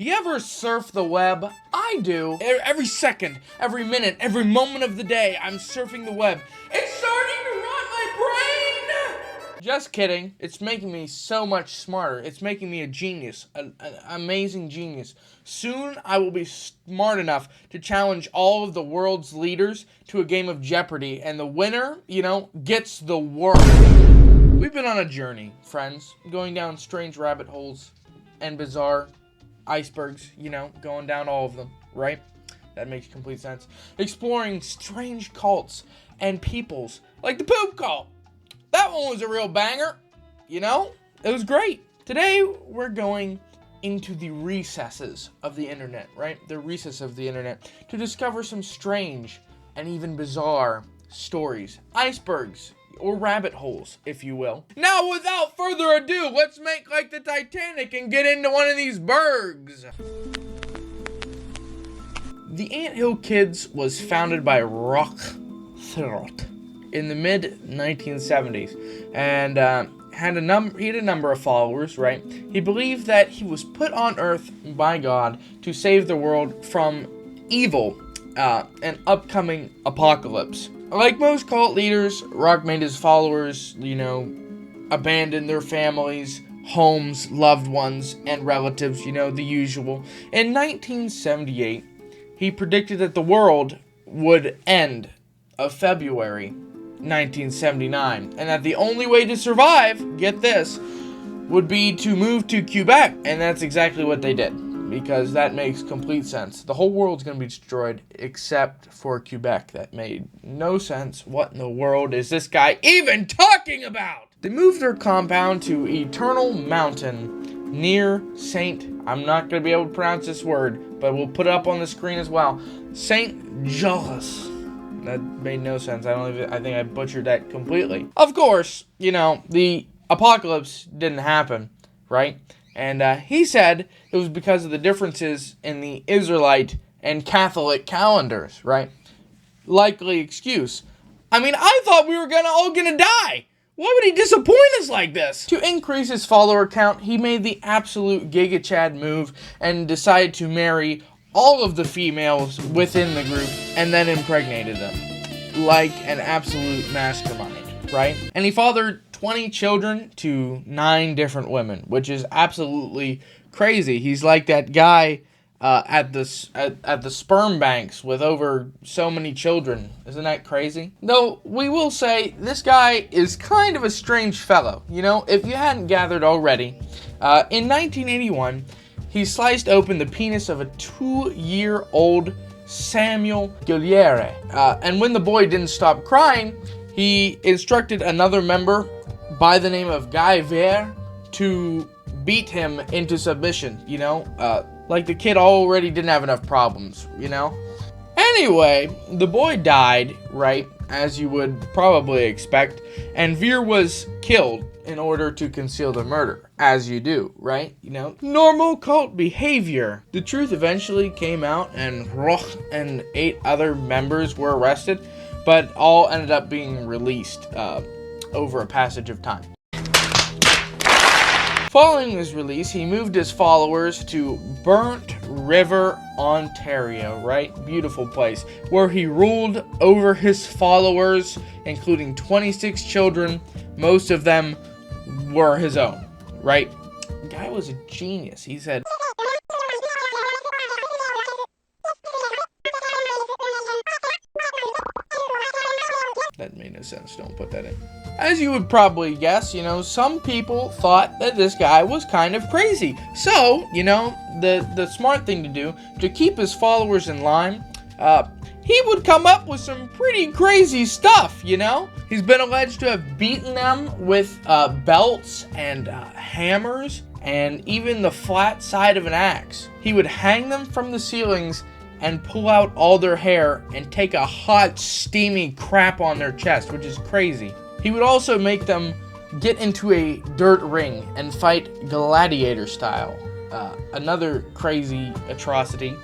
You ever surf the web? I do. Every second, every minute, every moment of the day, I'm surfing the web. It's starting to rot my brain! Just kidding. It's making me so much smarter. It's making me a genius, an amazing genius. Soon, I will be smart enough to challenge all of the world's leaders to a game of Jeopardy, and the winner, gets the world. We've been on a journey, friends, going down strange rabbit holes and bizarre icebergs, going down all of them, right? That makes complete sense. Exploring strange cults and peoples, like the poop cult. That one was a real banger, it was great. Today, we're going into the recesses of the internet, right? The recess of the internet, to discover some strange and even bizarre stories, icebergs, or rabbit holes, if you will. Now, without further ado, let's make like the Titanic and get into one of these bergs. The Antill Kids was founded by Rockthorpe in the mid-1970s, and he had a number of followers, right? He believed that he was put on Earth by God to save the world from evil, an upcoming apocalypse. Like most cult leaders, Rock made his followers, abandon their families, homes, loved ones, and relatives, the usual. In 1978, he predicted that the world would end of February 1979, and that the only way to survive, get this, would be to move to Quebec, and that's exactly what they did. Because that makes complete sense. The whole world's going to be destroyed except for Quebec. That made no sense. What in the world is this guy even talking about? They moved their compound to Eternal Mountain near St. I'm not going to be able to pronounce this word, but we'll put it up on the screen as well. St. Jolas. That made no sense. I think I butchered that completely. Of course, the apocalypse didn't happen, right? And he said it was because of the differences in the Israelite and Catholic calendars, right? Likely excuse. I thought we were all gonna die. Why would he disappoint us like this? To increase his follower count, he made the absolute Giga Chad move and decided to marry all of the females within the group and then impregnated them. Like an absolute mastermind, right? And he fathered 20 children to 9 different women, which is absolutely crazy. He's like that guy at the sperm banks with over so many children. Isn't that crazy? Though we will say this guy is kind of a strange fellow. If you hadn't gathered already, in 1981, he sliced open the penis of a 2-year-old Samuel Guilliere. And when the boy didn't stop crying, he instructed another member by the name of Guy Vere to beat him into submission, like the kid already didn't have enough problems, Anyway, the boy died, right, as you would probably expect, and Vere was killed in order to conceal the murder, as you do, right? Normal cult behavior. The truth eventually came out, and Roch and 8 other members were arrested, but all ended up being released over a passage of time. Following his release, he moved his followers to Burnt River, Ontario, right? Beautiful place, where he ruled over his followers, including 26 children. Most of them were his own, right? The guy was a genius. He said, that made no sense. Don't put that in. As you would probably guess, some people thought that this guy was kind of crazy. So, the smart thing to do to keep his followers in line, he would come up with some pretty crazy stuff, He's been alleged to have beaten them with belts and hammers and even the flat side of an axe. He would hang them from the ceilings and pull out all their hair and take a hot, steamy crap on their chest, which is crazy. He would also make them get into a dirt ring and fight gladiator style. Another crazy atrocity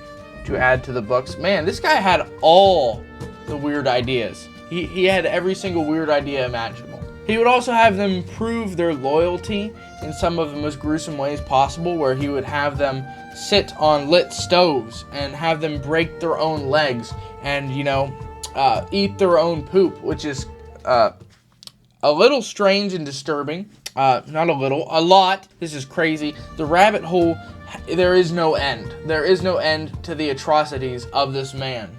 to add to the books. Man, this guy had all the weird ideas. He had every single weird idea imaginable. He would also have them prove their loyalty in some of the most gruesome ways possible, where he would have them sit on lit stoves and have them break their own legs and, eat their own poop, which is a little strange and disturbing. Not a little, a lot. This is crazy. The rabbit hole, there is no end. There is no end to the atrocities of this man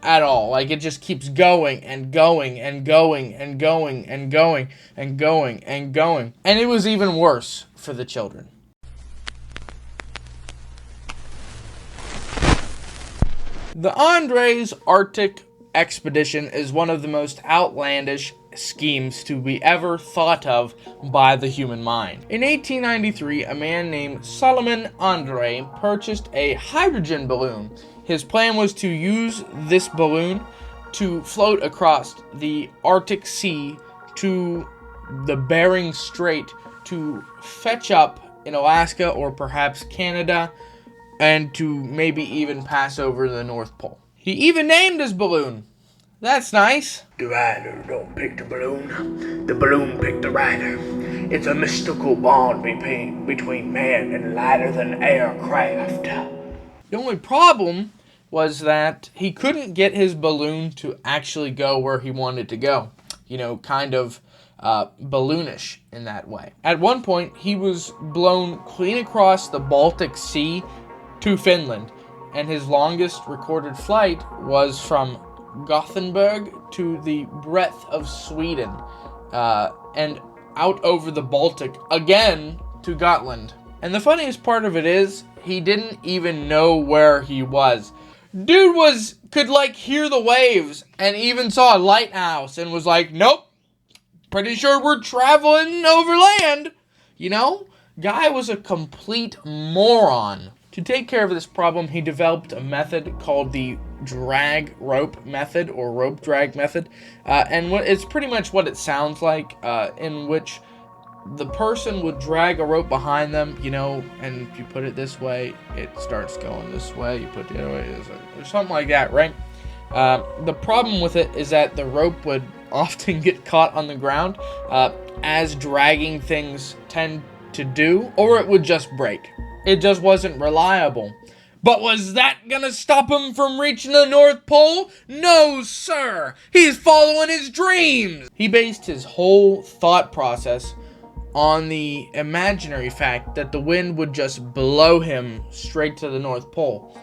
at all. Like, it just keeps going and going and going and going and going and going and going. And it was even worse for the children. The André's Arctic expedition is one of the most outlandish schemes to be ever thought of by the human mind. In 1893, a man named Solomon André purchased a hydrogen balloon. His plan was to use this balloon to float across the Arctic Sea to the Bering Strait to fetch up in Alaska or perhaps Canada and to maybe even pass over the North Pole. He even named his balloon. That's nice. The rider don't pick the balloon picked the rider. It's a mystical bond between man and lighter than aircraft. The only problem was that he couldn't get his balloon to actually go where he wanted to go. Kind of balloonish in that way. At one point, he was blown clean across the Baltic Sea to Finland, and his longest recorded flight was from Gothenburg to the breadth of Sweden, and out over the Baltic again to Gotland. And the funniest part of it is, he didn't even know where he was. Dude could hear the waves and even saw a lighthouse and was like, nope, pretty sure we're traveling over land. Guy was a complete moron. To take care of this problem, he developed a method called the drag rope method or rope drag method. And it's pretty much what it sounds like, in which the person would drag a rope behind them, and if you put it this way, it starts going this way. You put it the other way, or something like that, right? The problem with it is that the rope would often get caught on the ground, as dragging things tend to do, or it would just break. It just wasn't reliable. But was that gonna stop him from reaching the North Pole? No, sir! He's following his dreams! He based his whole thought process on the imaginary fact that the wind would just blow him straight to the North Pole.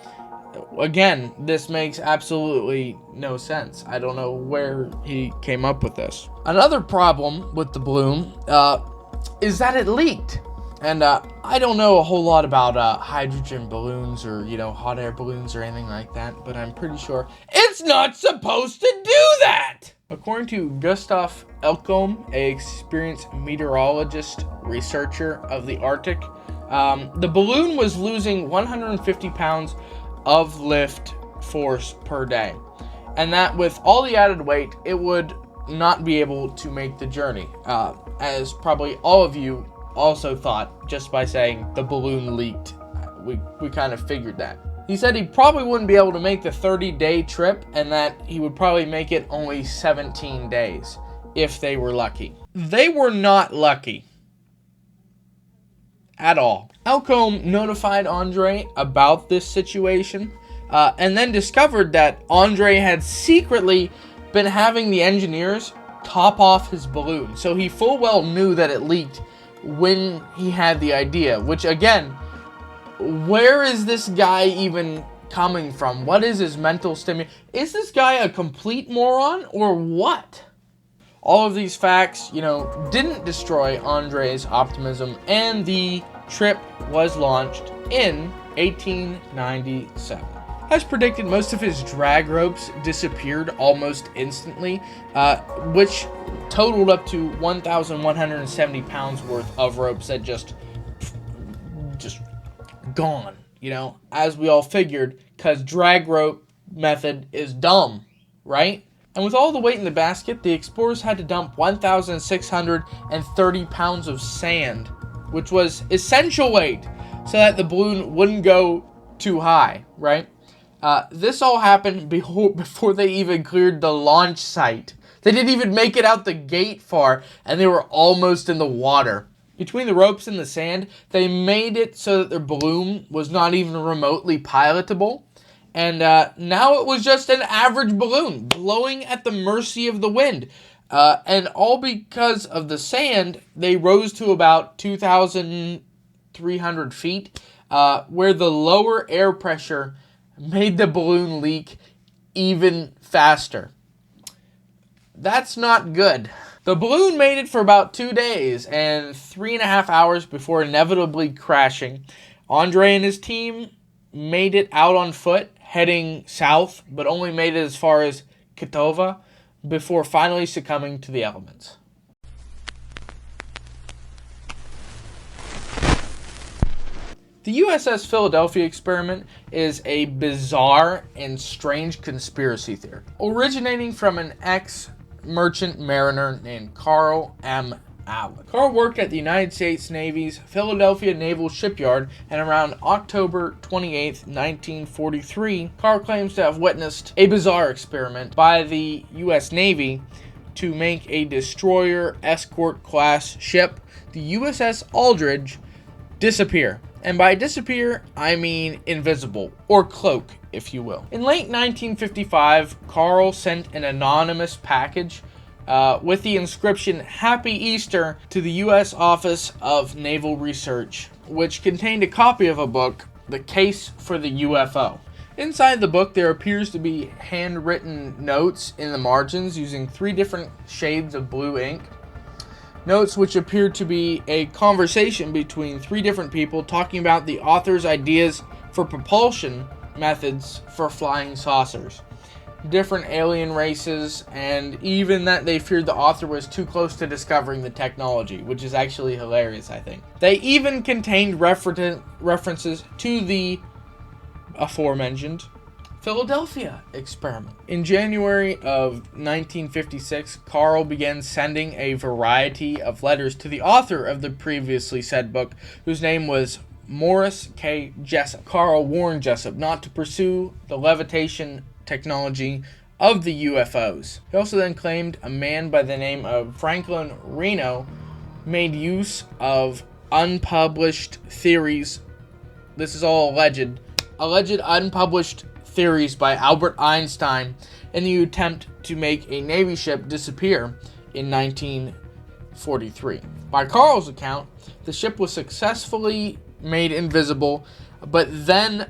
Again, this makes absolutely no sense. I don't know where he came up with this. Another problem with the balloon is that it leaked. And I don't know a whole lot about hydrogen balloons or, hot air balloons or anything like that, but I'm pretty sure it's not supposed to do that! According to Gustav Elcom, an experienced meteorologist researcher of the Arctic, the balloon was losing 150 pounds of lift force per day. And that with all the added weight, it would not be able to make the journey, as probably all of you also thought just by saying the balloon leaked. We kind of figured that. He said he probably wouldn't be able to make the 30-day trip and that he would probably make it only 17 days if they were lucky. They were not lucky at all. Elcom notified André about this situation and then discovered that André had secretly been having the engineers top off his balloon. So he full well knew that it leaked when he had the idea, which again, where is this guy even coming from? What is his mental stimulus? Is this guy a complete moron or what? All of these facts, didn't destroy André's optimism, and the trip was launched in 1897. As predicted, most of his drag ropes disappeared almost instantly, which totaled up to 1,170 pounds worth of ropes that just gone, as we all figured, because drag rope method is dumb, right? And with all the weight in the basket, the explorers had to dump 1,630 pounds of sand, which was essential weight, so that the balloon wouldn't go too high, right? This all happened before they even cleared the launch site. They didn't even make it out the gate far, and they were almost in the water. Between the ropes and the sand, they made it so that their balloon was not even remotely pilotable. And now it was just an average balloon blowing at the mercy of the wind. And all because of the sand, they rose to about 2,300 feet, where the lower air pressure made the balloon leak even faster. That's not good. The balloon made it for about 2 days and 3.5 hours before inevitably crashing. Andre and his team made it out on foot, heading south, but only made it as far as Kitova before finally succumbing to the elements. The USS Philadelphia Experiment is a bizarre and strange conspiracy theory, originating from an ex-merchant mariner named Carl M. Allen. Carl worked at the United States Navy's Philadelphia Naval Shipyard, and around October 28, 1943, Carl claims to have witnessed a bizarre experiment by the U.S. Navy to make a destroyer escort class ship, the USS Aldridge, disappear. And by disappear, I mean invisible, or cloak, if you will. In late 1955, Carl sent an anonymous package with the inscription Happy Easter to the U.S. Office of Naval Research, which contained a copy of a book, The Case for the UFO. Inside the book, there appears to be handwritten notes in the margins using 3 different shades of blue ink. Notes which appear to be a conversation between 3 different people talking about the author's ideas for propulsion methods for flying saucers, different alien races, and even that they feared the author was too close to discovering the technology, which is actually hilarious, I think. They even contained references to the aforementioned Philadelphia Experiment. In January of 1956, Carl began sending a variety of letters to the author of the previously said book, whose name was Morris K. Jessup. Carl warned Jessup not to pursue the levitation technology of the UFOs. He also then claimed a man by the name of Franklin Reno made use of unpublished theories. This is all alleged unpublished theories by Albert Einstein in the attempt to make a Navy ship disappear in 1943. By Carl's account, the ship was successfully made invisible, but then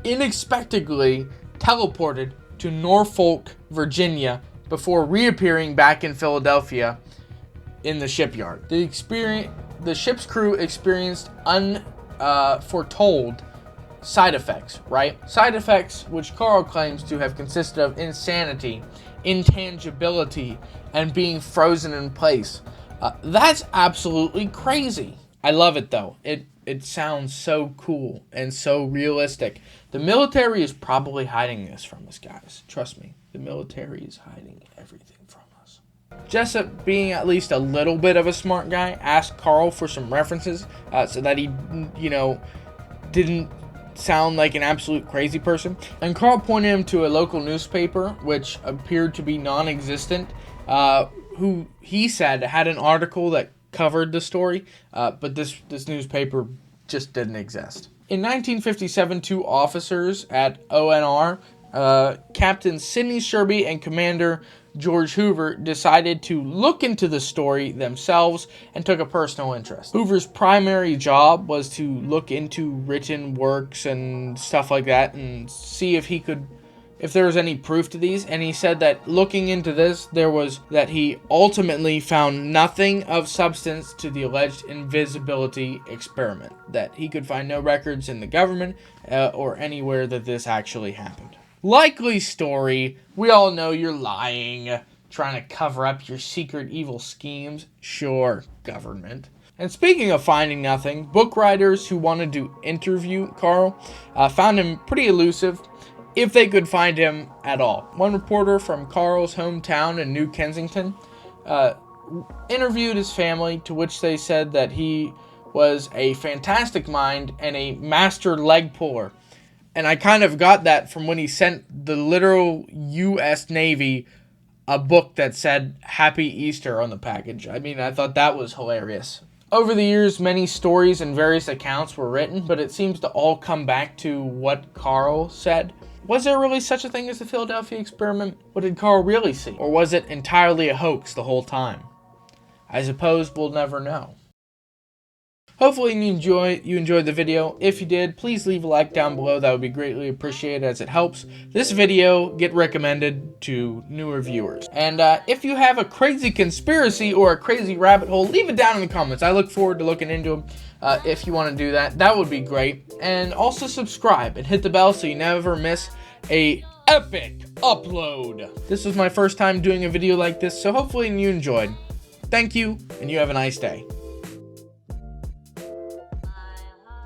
unexpectedly teleported to Norfolk, Virginia, before reappearing back in Philadelphia in the shipyard. The ship's crew experienced unforetold side effects, right? Side effects which Carl claims to have consisted of insanity, intangibility, and being frozen in place. That's absolutely crazy. I love it though. It sounds so cool and so realistic. The military is probably hiding this from us, guys. Trust me, the military is hiding everything from us. Jessup, being at least a little bit of a smart guy, asked Carl for some references so that he, didn't sound like an absolute crazy person. And Carl pointed him to a local newspaper, which appeared to be non-existent, who he said had an article that covered the story, but this newspaper just didn't exist. In 1957, 2 officers at ONR, Captain Sidney Sherby and Commander George Hoover, decided to look into the story themselves and took a personal interest. Hoover's primary job was to look into written works and stuff like that and see if there was any proof to these, and he said that looking into this, that he ultimately found nothing of substance to the alleged invisibility experiment, that he could find no records in the government or anywhere that this actually happened. Likely story. We all know you're lying, trying to cover up your secret evil schemes. Sure, government. And speaking of finding nothing, book writers who wanted to interview Carl found him pretty elusive, if they could find him at all. One reporter from Carl's hometown in New Kensington interviewed his family, to which they said that he was a fantastic mind and a master leg puller. And I kind of got that from when he sent the literal U.S. Navy a book that said Happy Easter on the package. I mean, I thought that was hilarious. Over the years, many stories and various accounts were written, but it seems to all come back to what Carl said. Was there really such a thing as the Philadelphia Experiment? What did Carl really see? Or was it entirely a hoax the whole time? I suppose we'll never know. Hopefully you enjoyed the video. If you did, please leave a like down below. That would be greatly appreciated, as it helps this video get recommended to newer viewers. And if you have a crazy conspiracy or a crazy rabbit hole, leave it down in the comments. I look forward to looking into them. If you want to do that, that would be great. And also subscribe and hit the bell so you never miss a epic upload. This was my first time doing a video like this, so hopefully you enjoyed. Thank you, and you have a nice day.